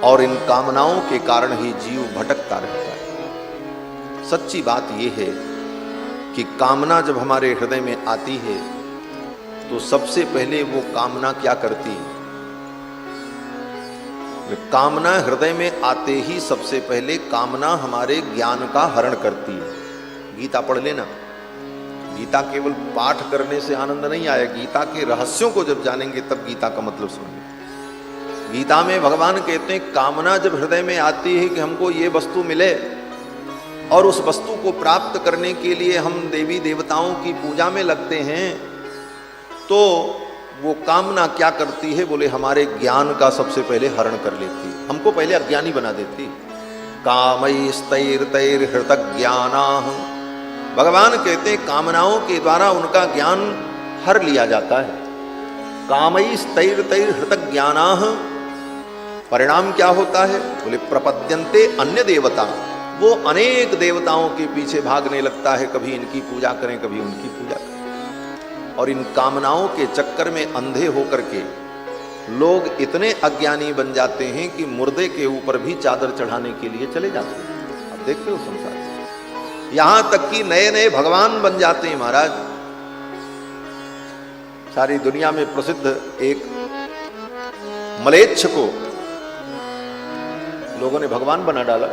और इन कामनाओं के कारण ही जीव भटकता रहता है। सच्ची बात यह है कि कामना जब हमारे हृदय में आती है तो सबसे पहले वो कामना क्या करती है? कामना हृदय में आते ही सबसे पहले कामना हमारे ज्ञान का हरण करती है। गीता पढ़ लेना। गीता केवल पाठ करने से आनंद नहीं आया, गीता के रहस्यों को जब जानेंगे तब गीता का मतलब समझेंगे। गीता में भगवान कहते हैं कामना जब हृदय में आती है कि हमको ये वस्तु मिले और उस वस्तु को प्राप्त करने के लिए हम देवी देवताओं की पूजा में लगते हैं, तो वो कामना क्या करती है? बोले हमारे ज्ञान का सबसे पहले हरण कर लेती है, हमको पहले अज्ञानी बना देती। कामैस्तैर्तैर् हृतज्ञानाः, भगवान कहते हैं कामनाओं के द्वारा उनका ज्ञान हर लिया जाता है। कामैस्तैर्तैर् हृतज्ञानाः, परिणाम क्या होता है? बोले प्रपद्यन्ते अन्य देवता, वो अनेक देवताओं के पीछे भागने लगता है, कभी इनकी पूजा करें कभी उनकी पूजा करें। और इन कामनाओं के चक्कर में अंधे होकर के लोग इतने अज्ञानी बन जाते हैं कि मुर्दे के ऊपर भी चादर चढ़ाने के लिए चले जाते हैं। अब देखते हो संसार, यहां तक कि नए नए भगवान बन जाते हैं। महाराज, सारी दुनिया में प्रसिद्ध एक मलेच्छ को लोगों ने भगवान बना डाला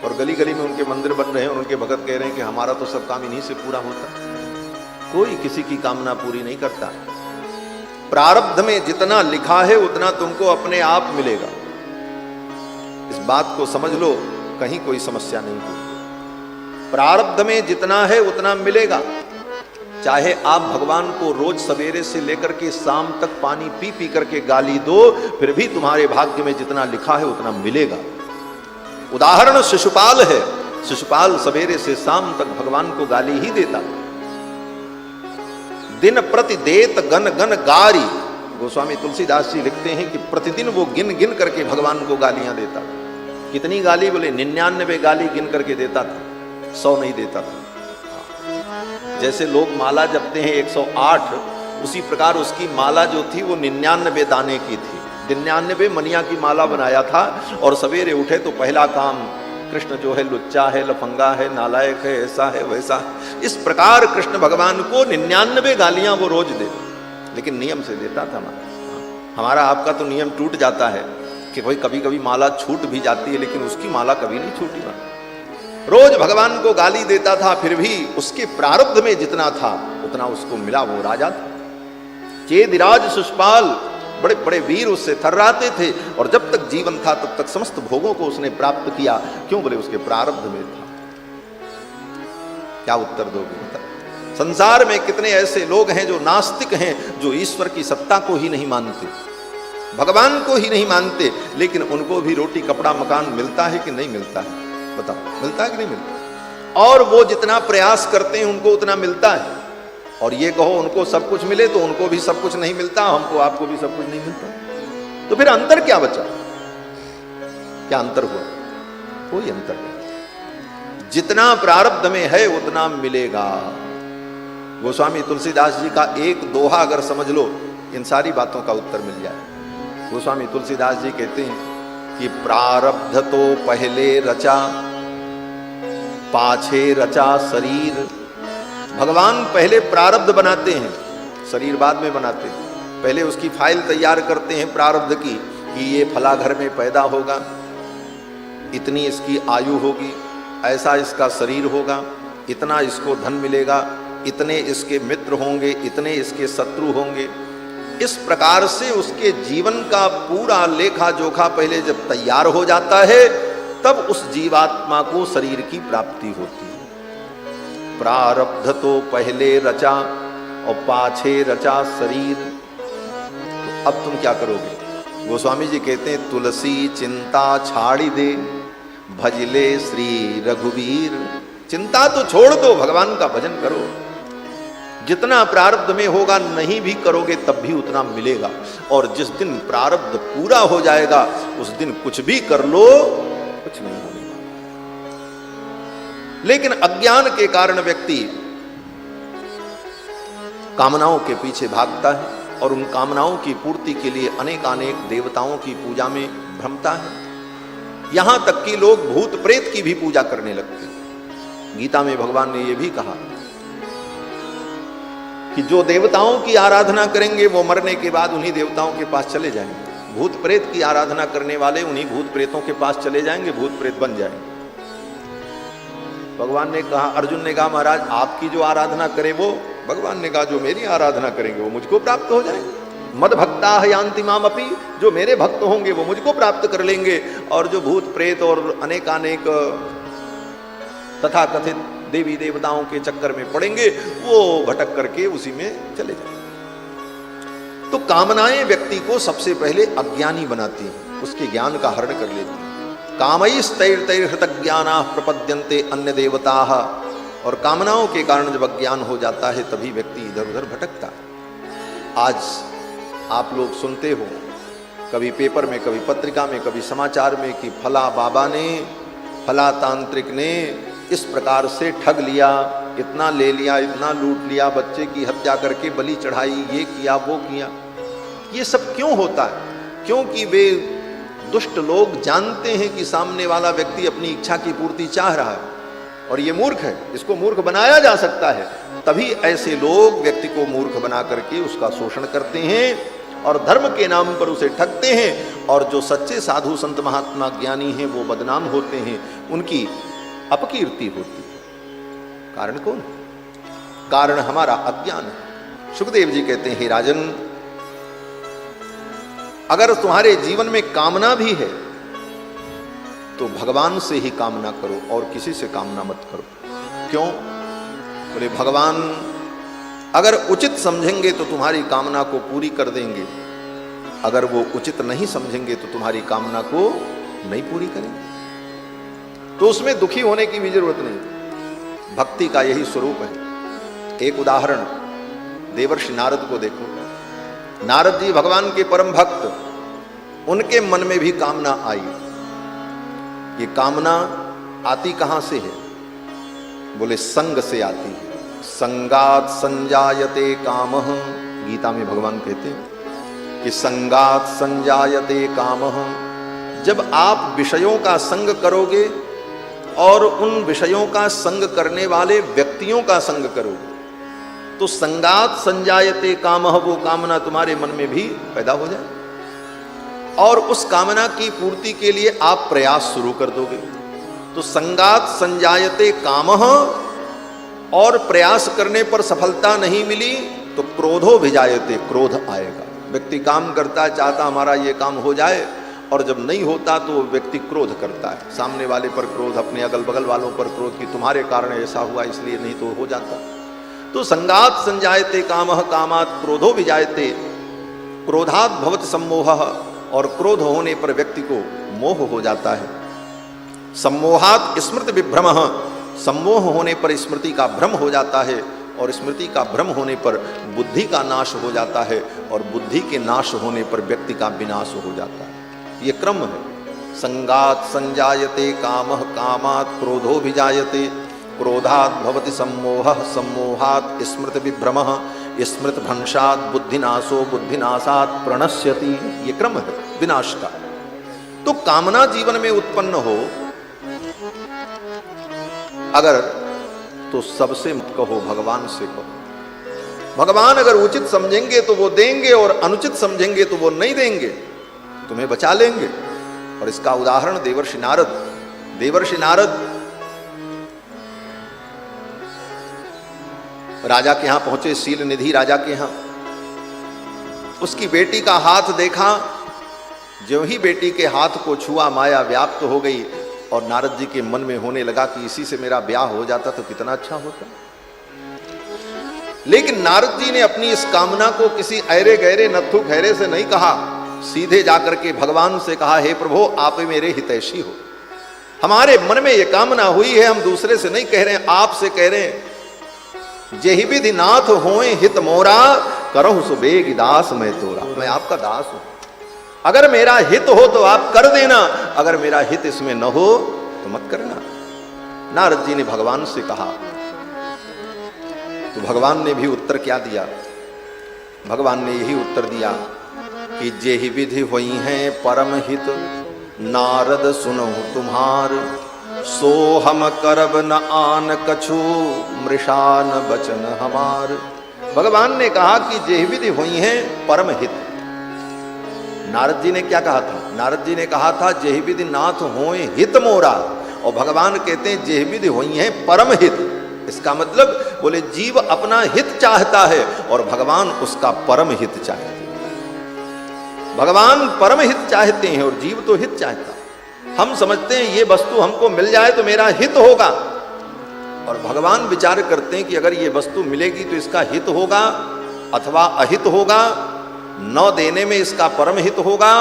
और गली गली में उनके मंदिर बन रहे हैं और उनके भगत कह रहे हैं कि हमारा तो सब काम इन्हीं से पूरा होता है। कोई किसी की कामना पूरी नहीं करता। प्रारब्ध में जितना लिखा है उतना तुमको अपने आप मिलेगा। इस बात को समझ लो, कहीं कोई समस्या नहीं होगी। प्रारब्ध में जितना है उतना मिलेगा। चाहे आप भगवान को रोज सवेरे से लेकर के शाम तक पानी पी पी करके गाली दो, फिर भी तुम्हारे भाग्य में जितना लिखा है उतना मिलेगा। उदाहरण शिशुपाल है। शिशुपाल सवेरे से शाम तक भगवान को गाली ही देता। दिन प्रति देत गन गन गारी, गोस्वामी तुलसीदास जी लिखते हैं कि प्रतिदिन वो गिन गिन करके भगवान को गालियां देता। कितनी गाली? बोले 99 गाली गिन करके देता था, 100 नहीं देता था। जैसे लोग माला जपते हैं 108, उसी प्रकार उसकी माला जो थी वो 99 दाने की थी। 99 मनिया की माला बनाया था और सवेरे उठे तो पहला काम, कृष्ण जो है लुच्चा है, लफंगा है, नालायक है, ऐसा है वैसा। इस प्रकार कृष्ण भगवान को 99 गालियां वो रोज दे, लेकिन नियम से देता था। हमारा आपका तो नियम टूट जाता है कि भाई कभी कभी माला छूट भी जाती है, लेकिन उसकी माला कभी नहीं छूटी। रोज भगवान को गाली देता था, फिर भी उसके प्रारब्ध में जितना था उतना उसको मिला, वो राजा था। चेदिराज शिशुपाल, बड़े बड़े वीर उससे थर्राते थे और जब तक जीवन था तब तक समस्त भोगों को उसने प्राप्त किया। क्यों? बोले उसके प्रारब्ध में था। क्या उत्तर दोगे? संसार में कितने ऐसे लोग हैं जो नास्तिक हैं, जो ईश्वर की सत्ता को ही नहीं मानते, भगवान को ही नहीं मानते, लेकिन उनको भी रोटी कपड़ा मकान मिलता है कि नहीं मिलता है? बताओ, मिलता है कि नहीं मिलता? और वो जितना प्रयास करते हैं उनको उतना मिलता है। और ये कहो उनको सब कुछ मिले तो उनको भी सब कुछ नहीं मिलता, हमको आपको भी सब कुछ नहीं मिलता। तो फिर अंतर क्या बचा? क्या अंतर हुआ? कोई अंतर नहीं। जितना प्रारब्ध में है उतना मिलेगा। गोस्वामी तुलसीदास जी का एक दोहा अगर समझ लो, इन सारी बातों का उत्तर मिल जाए। गोस्वामी तुलसीदास जी कहते हैं कि प्रारब्ध तो पहले रचा, पाछे रचा शरीर। भगवान पहले प्रारब्ध बनाते हैं, शरीर बाद में बनाते हैं। पहले उसकी फाइल तैयार करते हैं प्रारब्ध की कि ये फला घर में पैदा होगा, इतनी इसकी आयु होगी, ऐसा इसका शरीर होगा, इतना इसको धन मिलेगा, इतने इसके मित्र होंगे, इतने इसके शत्रु होंगे। इस प्रकार से उसके जीवन का पूरा लेखा जोखा पहले जब तैयार हो जाता है, तब उस जीवात्मा को शरीर की प्राप्ति होती है। प्रारब्ध तो पहले रचा और पाछे रचा शरीर। तो अब तुम क्या करोगे? गोस्वामी जी कहते हैं तुलसी चिंता छाड़ी दे, भजले श्री रघुवीर। चिंता तो छोड़ दो, भगवान का भजन करो। जितना प्रारब्ध में होगा नहीं भी करोगे तब भी उतना मिलेगा। और जिस दिन प्रारब्ध पूरा हो जाएगा उस दिन कुछ भी कर लो कुछ नहीं होगा। लेकिन अज्ञान के कारण व्यक्ति कामनाओं के पीछे भागता है। और उन कामनाओं की पूर्ति के लिए अनेकानेक देवताओं की पूजा में भ्रमता है। यहां तक कि लोग भूत प्रेत की भी पूजा करने लगते हैं। गीता में भगवान ने यह भी कहा कि जो देवताओं की आराधना करेंगे वो मरने के बाद उन्हीं देवताओं के पास चले जाएंगे। भूत प्रेत की आराधना करने वाले उन्हीं भूत प्रेतों के पास चले जाएंगे, भूत प्रेत बन जाएंगे। भगवान ने कहा, अर्जुन ने कहा महाराज आपकी जो आराधना करे वो, भगवान ने कहा जो मेरी आराधना करेंगे वो मुझको प्राप्त हो जाएंगे। मद भक्ता यान्ति माम अपि, जो मेरे भक्त होंगे वो मुझको प्राप्त कर लेंगे, और जो भूत प्रेत और अनेकानेक तथाकथित देवी देवताओं के चक्कर में पड़ेंगे वो भटक करके उसी में चले जाएंगे। तो कामनाएं व्यक्ति को सबसे पहले अज्ञानी बनाती हैं, उसके ज्ञान का हरण कर लेती हैं। कामैस्तैर्तैर्हृत ज्ञाना प्रपद्यन्ते अन्य देवता, और कामनाओं के कारण जब अज्ञान हो जाता है तभी व्यक्ति इधर उधर भटकता है। आज आप लोग सुनते हो कभी पेपर में, कभी पत्रिका में, कभी समाचार में कि फला बाबा ने, फला तांत्रिक ने इस प्रकार से ठग लिया, इतना ले लिया, इतना लूट लिया, बच्चे की हत्या करके बलि चढ़ाई, ये किया वो किया। ये सब क्यों होता है? क्योंकि वे दुष्ट लोग जानते हैं कि सामने वाला व्यक्ति अपनी इच्छा की पूर्ति चाह रहा है और ये मूर्ख है, इसको मूर्ख बनाया जा सकता है। तभी ऐसे लोग व्यक्ति को मूर्ख बना करके उसका शोषण करते हैं और धर्म के नाम पर उसे ठगते हैं, और जो सच्चे साधु संत महात्मा ज्ञानी हैं वो बदनाम होते हैं, उनकी अपकीर्ति होती है। कारण कौन? कारण हमारा अज्ञान है। सुखदेव जी कहते हैं, हे राजन, अगर तुम्हारे जीवन में कामना भी है तो भगवान से ही कामना करो और किसी से कामना मत करो। क्यों? बोले भगवान अगर उचित समझेंगे तो तुम्हारी कामना को पूरी कर देंगे, अगर वो उचित नहीं समझेंगे तो तुम्हारी कामना को नहीं पूरी करेंगे। तो उसमें दुखी होने की भी जरूरत नहीं। भक्ति का यही स्वरूप है। एक उदाहरण, देवर्षि नारद को देखो। नारद जी भगवान के परम भक्त, उनके मन में भी कामना आई। ये कामना आती कहां से है? बोले संग से आती है। संगात संजायते कामः, गीता में भगवान कहते हैं कि संगात संजायते कामः। जब आप विषयों का संग करोगे और उन विषयों का संग करने वाले व्यक्तियों का संग करोगे तो संगात संजायते कामः, वो कामना तुम्हारे मन में भी पैदा हो जाए और उस कामना की पूर्ति के लिए आप प्रयास शुरू कर दोगे। तो संगात संजायते कामः, और प्रयास करने पर सफलता नहीं मिली तो क्रोधो विजायते, क्रोध आएगा। व्यक्ति काम करता है, चाहता हमारा ये काम हो जाए, और जब नहीं होता तो व्यक्ति क्रोध करता है, सामने वाले पर क्रोध, अपने अगल बगल वालों पर क्रोध कि तुम्हारे कारण ऐसा हुआ इसलिए नहीं तो हो जाता। तो संगात संजायते कामः कामात् क्रोधो विजायते, क्रोधात् भवति सम्मोहः, और क्रोध होने पर व्यक्ति को मोह हो जाता है। सम्मोहात् स्मृति विभ्रमः, सम्मोह होने पर स्मृति का भ्रम हो जाता है, और स्मृति का भ्रम होने पर बुद्धि का नाश हो जाता है, और बुद्धि के नाश होने पर व्यक्ति का विनाश हो जाता है। ये क्रम है। संगात संजायते कामः कामात् क्रोधो विजायते, क्रोधात् भवति सम्मोहः सम्मोहात् स्मृति विभ्रमः, स्मृति भंशात् बुद्धिनाशो बुद्धिनाशात् प्रणश्यति। ये क्रम है विनाश का। तो कामना जीवन में उत्पन्न हो अगर, तो सबसे मत कहो, भगवान से कहो। भगवान अगर उचित समझेंगे तो वो देंगे, और अनुचित समझेंगे तो वो नहीं देंगे, तुम्हें बचा लेंगे। और इसका उदाहरण देवर्षि नारद। देवर्षि नारद राजा के यहां पहुंचे, शील निधि राजा के यहां। उसकी बेटी का हाथ देखा, जो ही बेटी के हाथ को छुआ माया व्याप्त हो गई, और नारद जी के मन में होने लगा कि इसी से मेरा ब्याह हो जाता तो कितना अच्छा होता। लेकिन नारद जी ने अपनी इस कामना को किसी ऐरे गहरे नत्थु खैरे से नहीं कहा, सीधे जाकर के भगवान से कहा, हे प्रभु आप मेरे हितैषी हो, हमारे मन में ये कामना हुई है, हम दूसरे से नहीं कह रहे हैं, आपसे कह रहे हैं। जेहि विधि नाथ होए हित मोरा, करहु सुबेग दास मैं तोरा। मैं आपका दास हूं, अगर मेरा हित हो तो आप कर देना, अगर मेरा हित इसमें न हो तो मत करना। नारद जी ने भगवान से कहा, तो भगवान ने भी उत्तर क्या दिया? भगवान ने यही उत्तर दिया कि जेहि विधि हुई हैं परम हित, नारद सुनो तुम्हार, सो हम करब न आन कछु, मृषान बचन हमार। भगवान ने कहा कि जेहि विधि हुई हैं परम हित। नारद जी ने क्या कहा था? नारद जी ने कहा था जेहि विधि नाथ होए हित मोरा, और भगवान कहते हैं जेहि विधि हुई हैं परम हित। इसका मतलब बोले जीव अपना हित चाहता है और भगवान उसका परम हित चाहते हैं। भगवान परम हित चाहते हैं और जीव तो हित चाहता है। हम समझते हैं ये वस्तु हमको मिल जाए तो मेरा हित होगा, और भगवान विचार करते हैं कि अगर ये वस्तु मिलेगी तो इसका हित होगा अथवा अहित होगा, न देने में इसका परम हित होगा।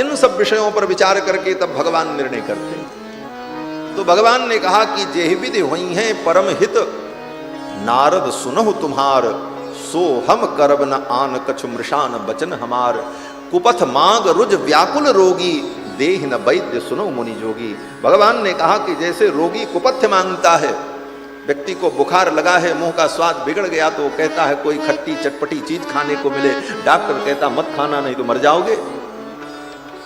इन सब विषयों पर विचार करके तब भगवान निर्णय करते हैं। तो भगवान ने कहा कि जेहि विधि हुई हैं परम हित, नारद सुनहु तुम्हार, सो हम करब न आन कछु, मृषान बचन हमार। कुपथ मांग रुज व्याकुल रोगी, देह न वैद्य सुनो मुनि जोगी। भगवान ने कहा कि जैसे रोगी कुपथ्य मांगता है, व्यक्ति को बुखार लगा है, मुंह का स्वाद बिगड़ गया तो कहता है कोई खट्टी चटपटी चीज खाने को मिले, डॉक्टर कहता मत खाना नहीं तो मर जाओगे,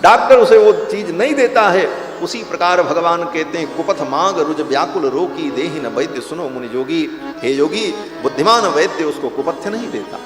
डॉक्टर उसे वो चीज नहीं देता है। उसी प्रकार भगवान कहते हैं कुपथ मांग रुज व्याकुल रोगी, देहि न वैद्य सुनो मुनि जोगी। हे योगी, बुद्धिमान वैद्य उसको कुपथ्य नहीं देता।